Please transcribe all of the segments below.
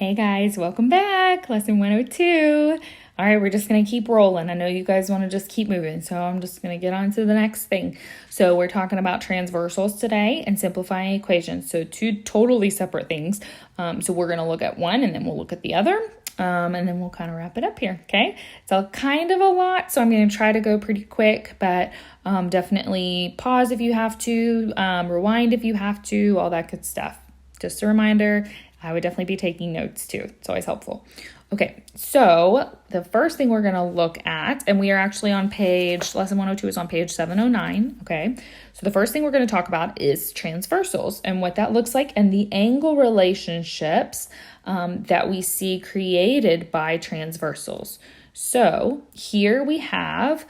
Hey guys, welcome back. Lesson 102. All right, we're just going to keep rolling. I know you guys want to just keep moving, so I'm just going to get on to the next thing. So we're talking about transversals today and simplifying equations. So two totally separate things. So we're going to look at one and then we'll look at the other. And then we'll kind of wrap it up here, okay? It's kind of a lot, so I'm going to try to go pretty quick, but definitely pause if you have to, rewind if you have to, all that good stuff. Just a reminder, I would definitely be taking notes too. It's always helpful. Okay, so the first thing we're going to look at, and we are actually on lesson 102 is on page 709, okay? So the first thing we're going to talk about is transversals and what that looks like and the angle relationships that we see created by transversals. So here we have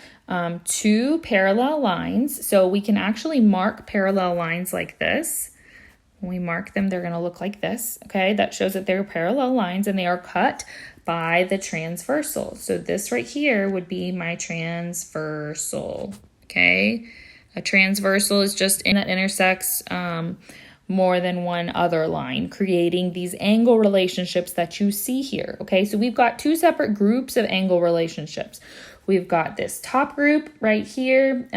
two parallel lines. So we can actually mark parallel lines like this. When we mark them, they're going to look like this, okay? That shows that they're parallel lines and they are cut by the transversal. So this right here would be my transversal, okay? A transversal is just that intersects more than one other line, creating these angle relationships that you see here, okay? So we've got two separate groups of angle relationships. We've got this top group right here,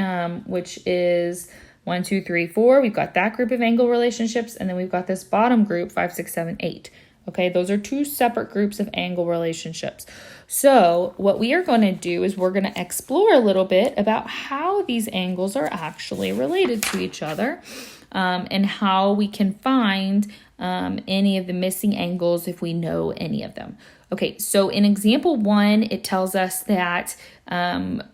which is 1, 2, 3, 4. We've got that group of angle relationships, and then we've got this bottom group, 5, 6, 7, 8. Okay, those are two separate groups of angle relationships. So what we are going to do is we're going to explore a little bit about how these angles are actually related to each other, and how we can find any of the missing angles if we know any of them. Okay, so in example 1, it tells us that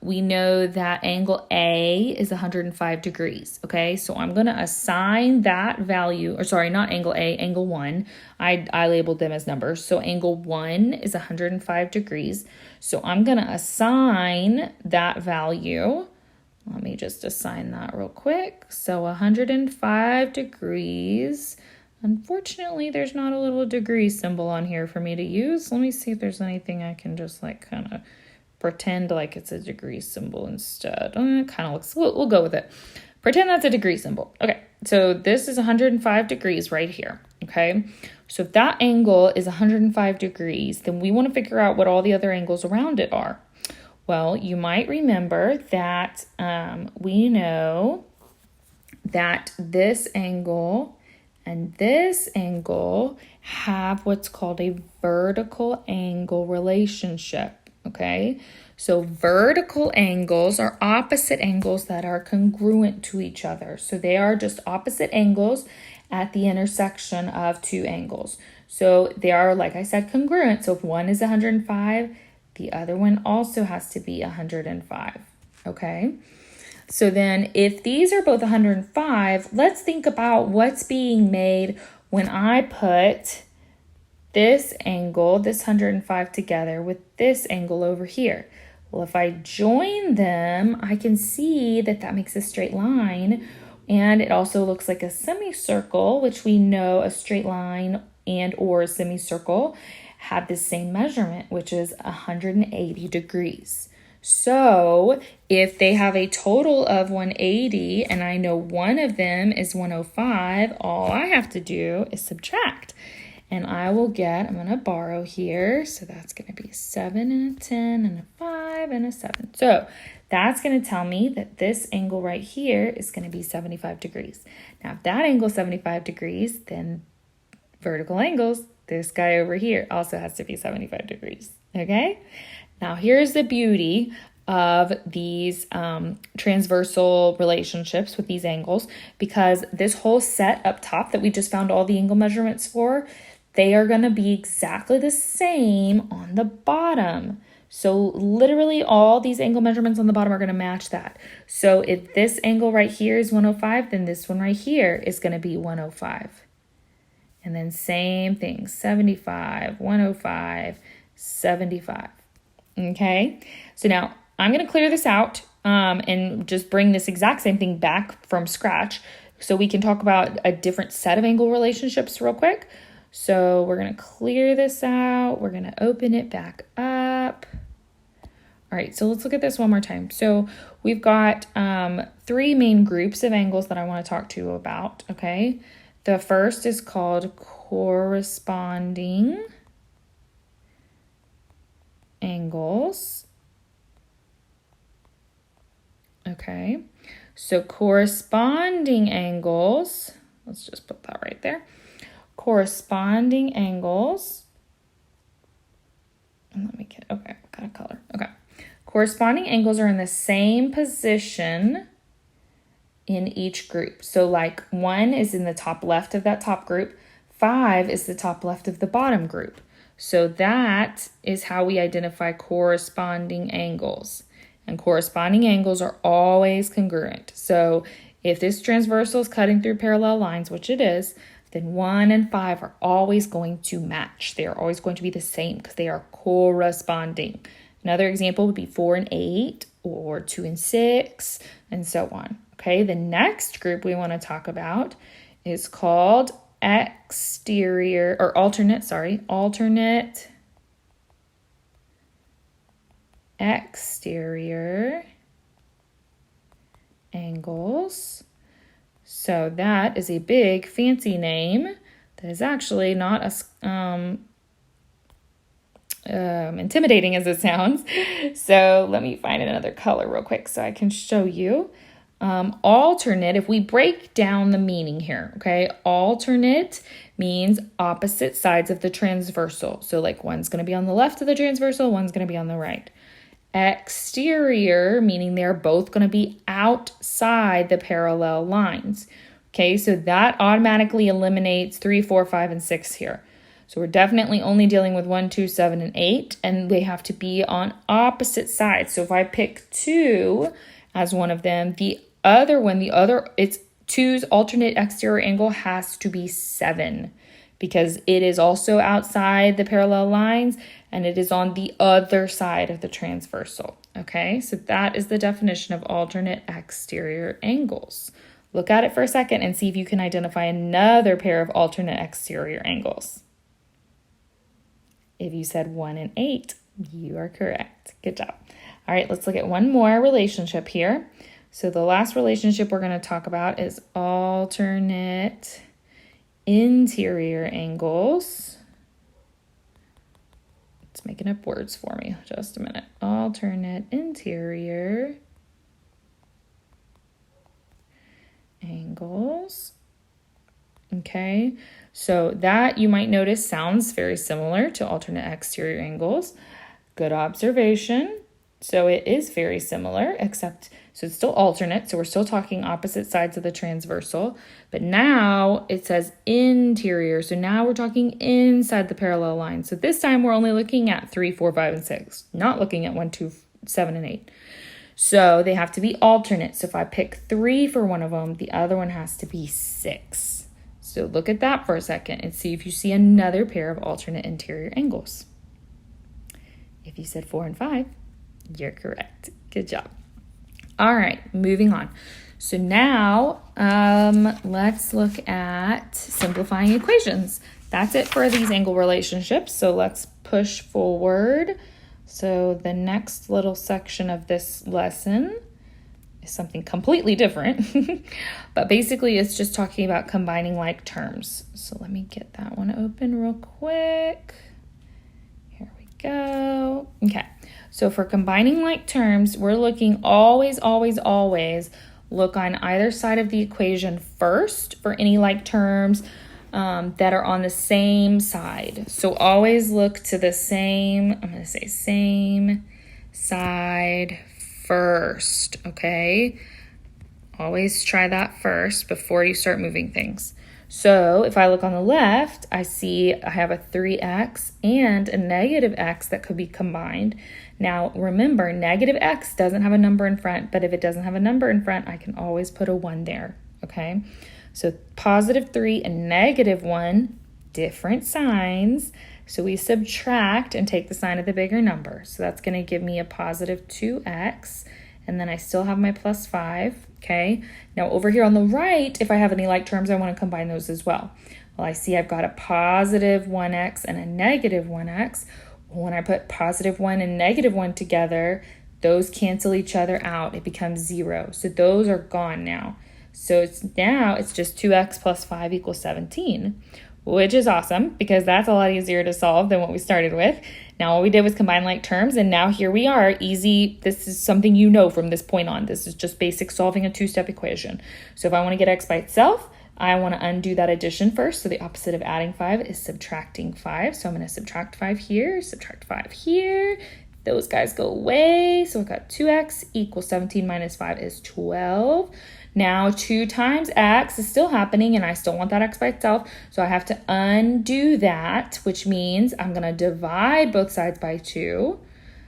we know that angle A is 105 degrees, okay? So I'm going to assign that value, or sorry, not angle A, angle 1. I labeled them as numbers. So angle 1 is 105 degrees. So I'm going to assign that value. Let me just assign that real quick. So 105 degrees. Unfortunately, there's not a little degree symbol on here for me to use. Let me see if there's anything I can just like kind of pretend like it's a degree symbol instead. It kind of looks, we'll go with it. Pretend that's a degree symbol. Okay, so this is 105 degrees right here, okay? So if that angle is 105 degrees, then we want to figure out what all the other angles around it are. Well, you might remember that we know that this angle and this angle have what's called a vertical angle relationship, okay? So vertical angles are opposite angles that are congruent to each other. So they are just opposite angles at the intersection of two angles. So they are, like I said, congruent. So if one is 105, the other one also has to be 105, okay? So then if these are both 105, let's think about what's being made when I put this angle, this 105 together with this angle over here. Well, if I join them, I can see that that makes a straight line, and it also looks like a semicircle, which we know a straight line and or a semicircle have the same measurement, which is 180 degrees. So if they have a total of 180 and I know one of them is 105, all I have to do is subtract. And I will get, I'm going to borrow here. So that's going to be a 7 and a 10 and a 5 and a 7. So that's going to tell me that this angle right here is going to be 75 degrees. Now, if that angle is 75 degrees, then vertical angles, this guy over here also has to be 75 degrees. Okay? Now, here's the beauty of these transversal relationships with these angles, because this whole set up top that we just found all the angle measurements for, they are going to be exactly the same on the bottom. So literally all these angle measurements on the bottom are going to match that. So if this angle right here is 105, then this one right here is going to be 105. And then same thing, 75, 105, 75. Okay, so now I'm going to clear this out and just bring this exact same thing back from scratch so we can talk about a different set of angle relationships real quick. So we're going to clear this out. We're going to open it back up. All right, so let's look at this one more time. So we've got 3 main groups of angles that I want to talk to you about, okay? The first is called corresponding angles. Okay, so corresponding angles, let's just put that right there. Corresponding angles, and let me get, okay, what kind of color? Okay. Corresponding angles are in the same position in each group. So like 1 is in the top left of that top group, 5 is the top left of the bottom group. So that is how we identify corresponding angles. And corresponding angles are always congruent. So if this transversal is cutting through parallel lines, which it is, then 1 and 5 are always going to match. They are always going to be the same because they are corresponding. Another example would be 4 and 8 or 2 and 6 and so on. Okay, the next group we want to talk about is called alternate exterior angles. So that is a big fancy name that is actually not as intimidating as it sounds. So let me find another color real quick so I can show you. Alternate, if we break down the meaning here, okay, alternate means opposite sides of the transversal. So like one's going to be on the left of the transversal, one's going to be on the right. Exterior, meaning they're both going to be outside the parallel lines. Okay, so that automatically eliminates 3, 4, 5, and 6 here. So we're definitely only dealing with 1, 2, 7, and 8, and they have to be on opposite sides. So if I pick 2 as one of them, it's 2's alternate exterior angle has to be 7 because it is also outside the parallel lines and it is on the other side of the transversal. Okay, so that is the definition of alternate exterior angles. Look at it for a second and see if you can identify another pair of alternate exterior angles. If you said 1 and 8, you are correct. Good job. All right, let's look at one more relationship here. So the last relationship we're going to talk about is alternate interior angles. It's making up words for me. Just a minute. Alternate interior angles. Okay, so that you might notice sounds very similar to alternate exterior angles. Good observation. So it is very similar, so it's still alternate. So we're still talking opposite sides of the transversal, but now it says interior. So now we're talking inside the parallel line. So this time we're only looking at 3, 4, 5, and 6, not looking at 1, 2, 7, and 8. So they have to be alternate. So if I pick 3 for one of them, the other one has to be 6. So look at that for a second and see if you see another pair of alternate interior angles. If you said 4 and 5, you're correct. Good job. All right, moving on. So now let's look at simplifying equations. That's it for these angle relationships. So let's push forward. So the next little section of this lesson is something completely different. But basically it's just talking about combining like terms. So let me get that one open real quick. Here we go. Okay. So for combining like terms, we're looking always look on either side of the equation first for any like terms that are on the same side. So always look to the same, I'm going to say same side first, okay? Always try that first before you start moving things. So if I look on the left, I see I have a 3x and a negative x that could be combined. Now remember, negative x doesn't have a number in front, but if it doesn't have a number in front, I can always put a 1 there, okay? So positive 3 and negative 1, different signs. So we subtract and take the sign of the bigger number. So that's going to give me a positive 2x, and then I still have my plus 5, okay? Now over here on the right, if I have any like terms, I want to combine those as well. Well, I see I've got a positive 1x and a negative 1x. When I put positive 1 and negative 1 together, those cancel each other out. It becomes 0. So those are gone now. So it's just 2x plus 5 equals 17. which is awesome because that's a lot easier to solve than what we started with. Now all we did was combine like terms, and now here we are, easy. This is something you know from this point on. This is just basic solving a two-step equation. So if I want to get x by itself, I want to undo that addition first. So the opposite of adding 5 is subtracting 5. So I'm going to subtract 5 here, subtract 5 here. Those guys go away. So I've got 2x equals 17 minus 5 is 12. Now 2 times x is still happening, and I still want that x by itself. So I have to undo that, which means I'm going to divide both sides by 2.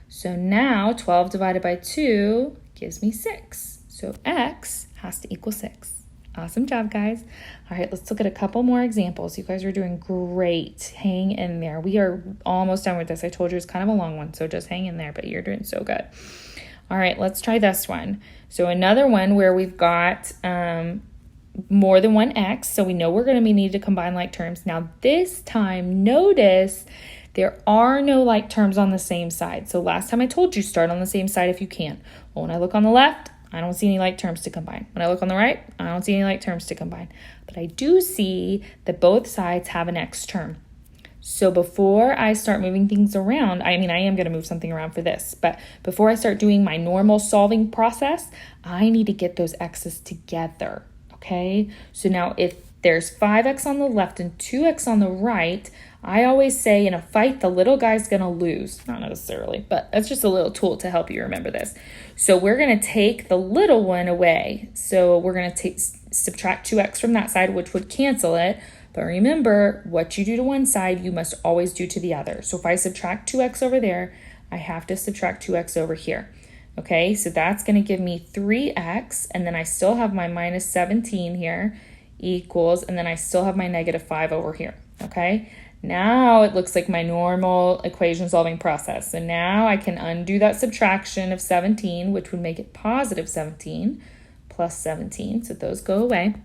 So now 12 divided by 2 gives me 6. So x has to equal 6. Awesome job, guys. All right, let's look at a couple more examples. You guys are doing great. Hang in there. We are almost done with this. I told you it's kind of a long one, so just hang in there, but you're doing so good. All right, let's try this one. So another one where we've got more than one x, so we know we're going to need to combine like terms. Now this time, notice there are no like terms on the same side. So last time I told you start on the same side if you can. Well, when I look on the left, I don't see any like terms to combine. When I look on the right, I don't see any like terms to combine. But I do see that both sides have an x term. So before I start moving things around, I am going to move something around for this, but before I start doing my normal solving process, I need to get those x's together, okay? So now if there's 5x on the left and 2x on the right, I always say in a fight, the little guy's going to lose. Not necessarily, but that's just a little tool to help you remember this. So we're going to take the little one away. So we're going to subtract 2x from that side, which would cancel it. But remember, what you do to one side, you must always do to the other. So if I subtract 2x over there, I have to subtract 2x over here. Okay, so that's going to give me 3x, and then I still have my minus 17 here equals, and then I still have my negative 5 over here. Okay, now it looks like my normal equation solving process. So now I can undo that subtraction of 17, which would make it positive 17 plus 17. So those go away.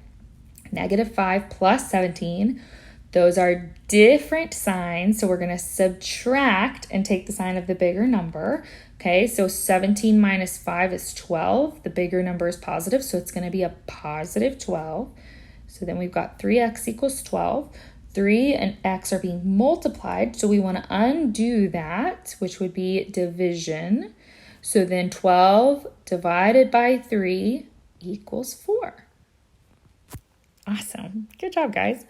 Negative 5 plus 17. Those are different signs. So we're going to subtract and take the sign of the bigger number. Okay, so 17 minus 5 is 12. The bigger number is positive, so it's going to be a positive 12. So then we've got 3x equals 12. 3 and x are being multiplied, so we want to undo that, which would be division. So then 12 divided by 3 equals 4. Awesome. Good job, guys.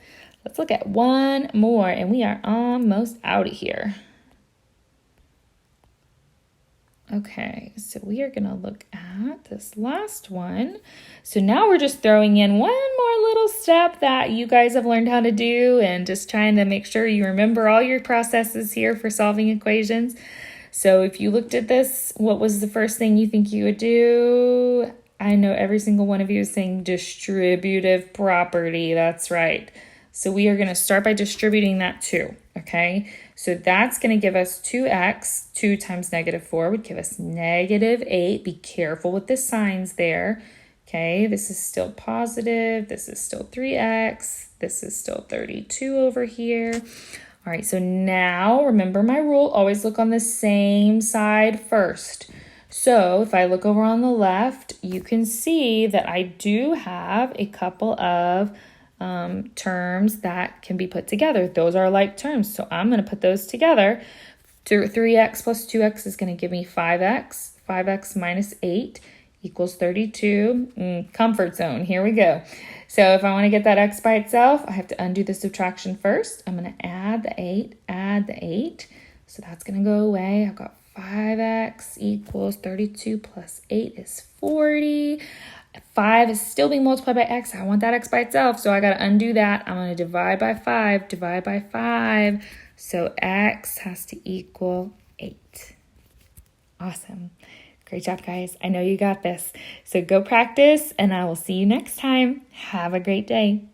Let's look at one more, and we are almost out of here. Okay, so we are going to look at this last one. So now we're just throwing in one more little step that you guys have learned how to do, and just trying to make sure you remember all your processes here for solving equations. So if you looked at this, what was the first thing you think you would do? I know every single one of you is saying distributive property. That's right. So we are going to start by distributing that 2, okay? So that's going to give us 2x. 2 times negative 4 would give us negative 8. Be careful with the signs there, okay? This is still positive. This is still 3x. This is still 32 over here. All right, so now remember my rule. Always look on the same side first. So if I look over on the left, you can see that I do have a couple of terms that can be put together. Those are like terms, so I'm going to put those together. 3x plus 2x is going to give me 5x. 5x minus 8 equals 32. Comfort zone. Here we go. So if I want to get that x by itself, I have to undo the subtraction first. I'm going to add the 8, add the 8. So that's going to go away. I've got 5x equals 32 plus 8 is 40. 5 is still being multiplied by x. I want that x by itself, so I got to undo that. I'm going to divide by 5, divide by 5. So x has to equal 8. Awesome. Great job, guys. I know you got this. So go practice, and I will see you next time. Have a great day.